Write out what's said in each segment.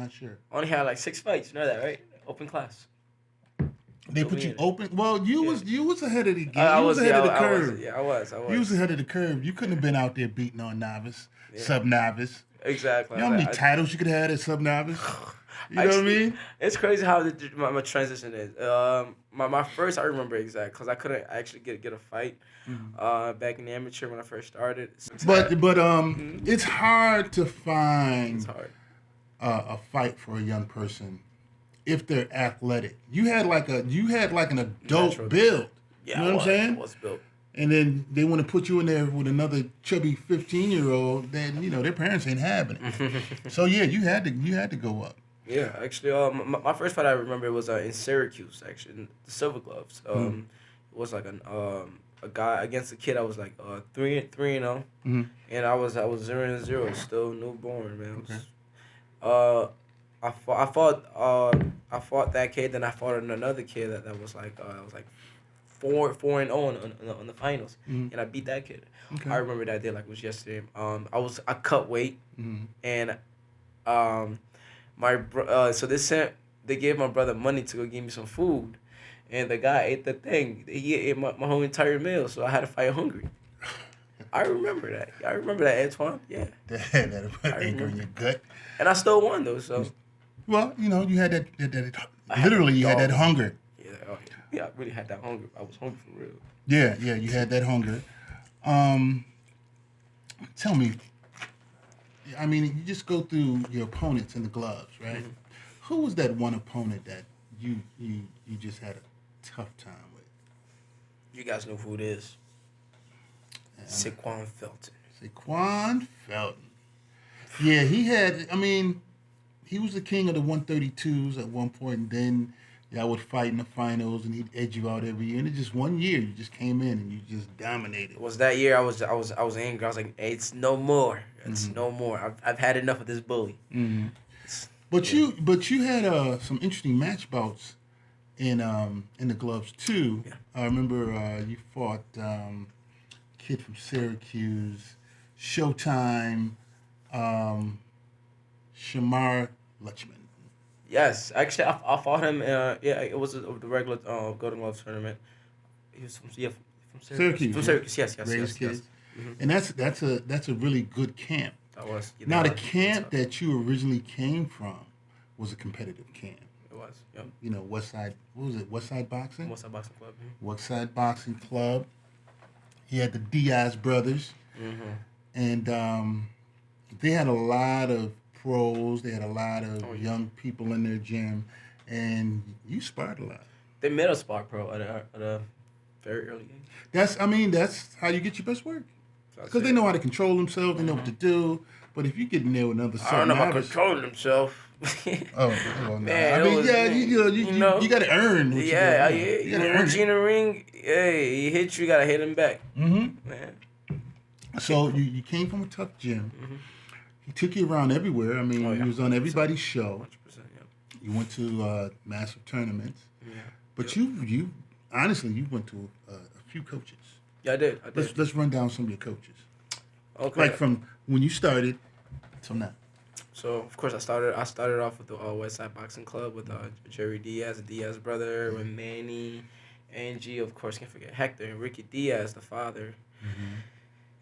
not sure. Only had like 6 fights. You know that, right? Open class. They put you open. Well, you was ahead of the game. I you was was ahead of the I curve. was. Yeah, I was. You was ahead of the curve. You couldn't have been out there beating on novice, sub-novice. Exactly. You know how many titles you could have had as sub-novice? You know what I mean? It's crazy how my transition is. My first, I remember exact because I couldn't actually get a fight back in the amateur when I first started. But it's hard to find a fight for a young person if they're athletic. You had like an adult build. Yeah, you know what I'm saying? I was built. And then they want to put you in there with another chubby 15-year-old. Then their parents ain't having it. So yeah, you had to go up. Yeah, actually, my first fight I remember was in Syracuse. Actually, in the Silver Gloves. It was like a guy against a kid. I was like 3-0, and I was 0-0, still newborn, man. Okay. I fought that kid. Then I fought another kid that was like 4-0 on the finals, and I beat that kid. Okay. I remember that day like it was yesterday. I cut weight, and they gave my brother money to go give me some food, and the guy ate the thing. He ate my whole entire meal, so I had to fight hungry. I remember that. Antoine. Yeah. That anger in your gut. And I still won though. So. Well, you had that literally you had that hunger. Yeah, I really had that hunger. I was hungry for real. Yeah, you had that hunger. Tell me, I mean, you just go through your opponents in the gloves, right? Mm-hmm. Who was that one opponent that you just had a tough time with? You guys know who it is. Saquon Felton. Saquon Felton. Yeah, he was the king of the 132s at one point, and then y'all would fight in the finals, and he'd edge you out every year. And it's just 1 year, you just came in and you just dominated. It was that year I was angry. I was like, hey, it's no more. It's no more. I've had enough of this bully. Mm-hmm. But you had some interesting match bouts in the gloves too. Yeah. I remember you fought kid from Syracuse, Showtime, Shamar Lutchman. Yes, actually, I fought him. It was the regular Golden Glove tournament. He was from Syracuse. From Syracuse, yes. Mm-hmm. And that's a really good camp. That was. Now the camp that you originally came from was a competitive camp. It was. Yep. Westside. What was it? Westside Boxing. Westside Boxing Club. Mm-hmm. Westside Boxing Club. He had the Diaz brothers, and they had a lot of pros. They had a lot of young people in their gym, and you sparred a lot. They made us spar pro at a very early age. That's how you get your best work. Because they know how to control themselves. They know what to do. But if you get in there with another, I don't know about controlling themselves. Well, man, I mean, you got to earn. What you Reggie in the ring, hey, he hit you, got to hit him back. Mm-hmm. Man. So you came from a tough gym. Mm-hmm. He took you around everywhere. I mean, you was on everybody's show. 100%, yeah. You went to massive tournaments. Yeah. But you honestly, you went to a few coaches. Yeah, I did. Let's run down some of your coaches. Okay. Like from when you started till now. So of course I started off with the Westside Boxing Club with Jerry Diaz, the Diaz brother, with Manny, Angie, of course can't forget Hector and Ricky Diaz, the father. Mm-hmm.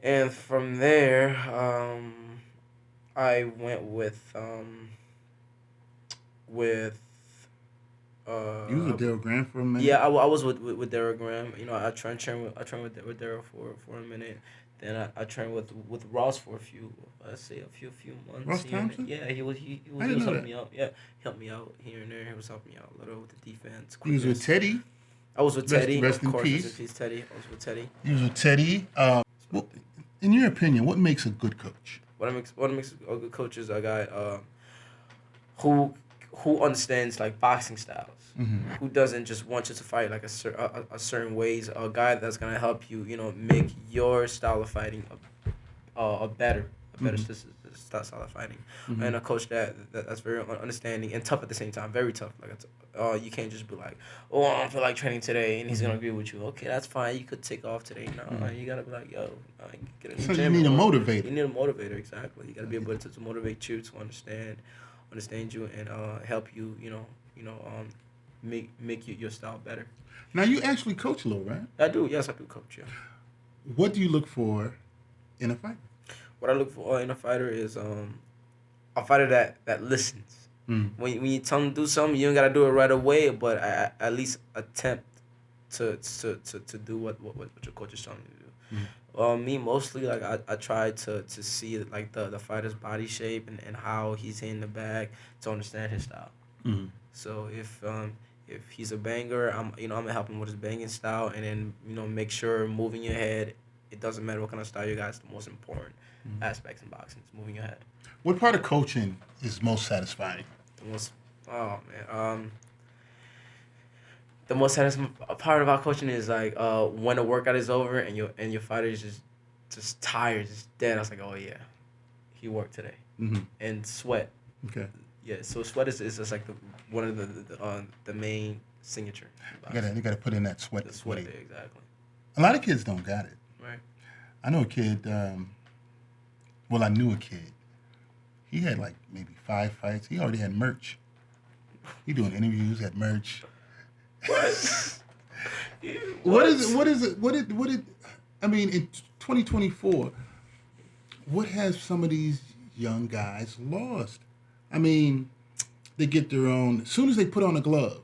And from there, I went with you was with Daryl Graham for a minute. Yeah, I was with Daryl Graham. I trained with Daryl for a minute. Then I trained with Ross for a few months. Ross Thompson? Yeah, he was helping me out. Yeah, helped me out here and there. He was helping me out a little with the defense. He was with Teddy. I was with Teddy. Rest of in course, peace. Rest in peace, Teddy. I was with Teddy. He was with Teddy. Well, in your opinion, what makes a good coach? What makes a good coach is a guy who understands like boxing styles. Mm-hmm. Who doesn't just want you to fight like a certain ways. A guy that's gonna help you, make your style of fighting a better style of fighting. Mm-hmm. And a coach that's very understanding and tough at the same time. Very tough. Like you can't just be like, oh, I don't feel like training today, and he's gonna agree with you. Okay, that's fine. You could take off today. No, you gotta be like, yo, get in the gym. You need a motivator. You need a motivator, exactly. You gotta be able to motivate you to understand understand you, and help you, make your style better. Now you actually coach a little, right? I do, yes, I do coach. Yeah. What do you look for in a fight? What I look for in a fighter is a fighter that listens. Mm. When you tell them to do something, you don't gotta do it right away, but I at least attempt to do what your coach is telling you to do. Me mostly, like I try to see like the fighter's body shape and how he's hitting the bag to understand his style. Mm. So if he's a banger, I'm gonna help him with his banging style, and then make sure moving your head. It doesn't matter what kind of style you got. It's the most important aspects in boxing. It's moving your head. What part of coaching is most satisfying? The most the most satisfying part about coaching is like when the workout is over and your fighter is just tired, just dead. I was like, oh yeah, he worked today. Mm-hmm. And sweat. Okay. Yeah, so sweat is just like one of the main signature. You gotta put in that sweat. The sweat, yeah, exactly. A lot of kids don't got it. Right. I know a kid. I knew a kid. He had like maybe 5 fights. He already had merch. He doing interviews, had merch. What? What is it? I mean, in 2024, what has some of these young guys lost? I mean, they get their own. As soon as they put on a glove,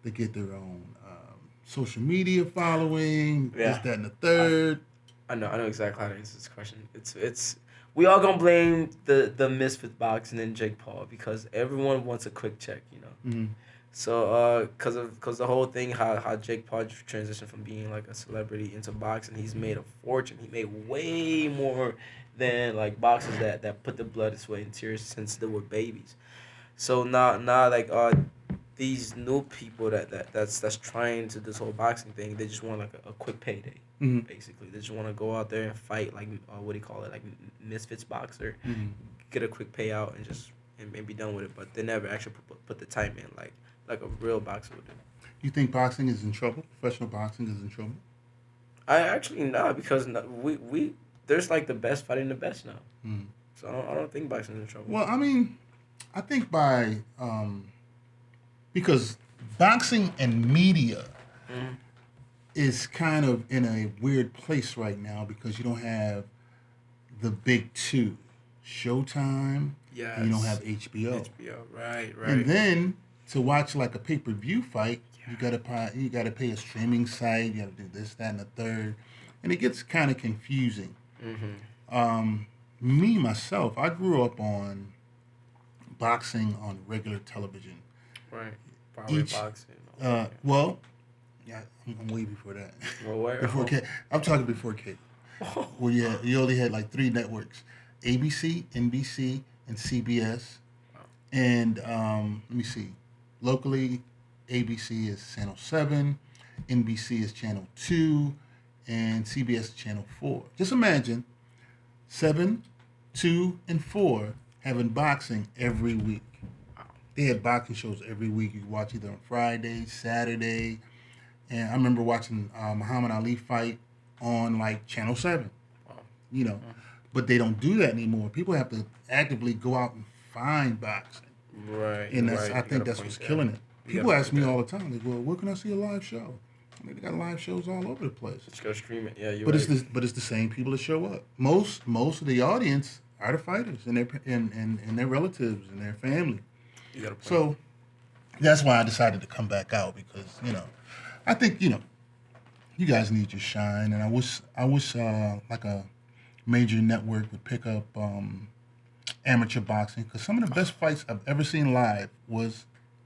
they get their own social media following. Yeah. This, that, and the third. I know exactly how to answer this question. It's we all gonna blame the misfit boxing and Jake Paul because everyone wants a quick check, Mm-hmm. So cause the whole thing how Jake Paul transitioned from being like a celebrity into boxing, he's made a fortune. He made way more than like boxers that put the blood, sweat, and tears since they were babies. So now like these new people that's trying to this whole boxing thing, they just want like a quick payday. Mm-hmm. Basically, they just want to go out there and fight like what do you call it, like misfits boxer, Mm-hmm. get a quick payout and be done with it. But they never actually put the time in like a real boxer would do. You think boxing is in trouble? Professional boxing is in trouble? I actually not because we there's like the best fighting the best now. Mm-hmm. So I don't think boxing's in trouble. Well, I mean, I think because boxing and media is kind of in a weird place right now because you don't have the big two, Showtime, Yes. and you don't have HBO. HBO, right. And then to watch like a pay-per-view fight, you gotta pay a streaming site. You gotta do this, that, and the third, and it gets kind of confusing. Me myself, I grew up on boxing on regular television. Right. Probably boxing. Well, yeah, I'm way before that. Well, where? Before K, I'm talking before K. Well, yeah, you only had like 3 networks: ABC, NBC, and CBS. Wow. And let me see. Locally, ABC is Channel 7, NBC is Channel 2, and CBS is Channel 4. Just imagine 7, 2, and 4 having boxing every week. They had boxing shows every week. You could watch either on Friday, Saturday. And I remember watching Muhammad Ali fight on like Channel 7. Wow. But they don't do that anymore. People have to actively go out and find boxing. Right. And I think that's what's killing it. People ask me all the time, like, well, where can I see a live show? I mean, they got live shows all over the place. Just go stream it. Yeah, But it's the same people that show up. Most of the audience are the fighters and their relatives and their family. So that's why I decided to come back out because I think you guys need your shine, and I wish like a major network would pick up amateur boxing because some of the best fights I've ever seen live was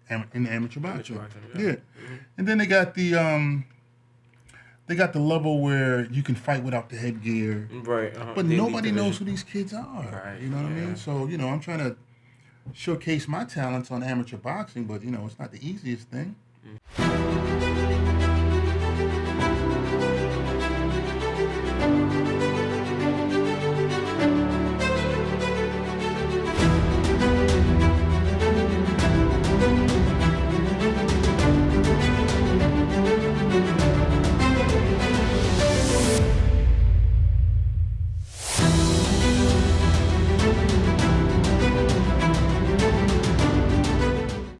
in amateur boxing. Yeah. Mm-hmm. And then they got the level where you can fight without the headgear. Right. But nobody knows who these kids are. Right. You know what I mean? So I'm trying to showcase my talents on amateur boxing, but it's not the easiest thing.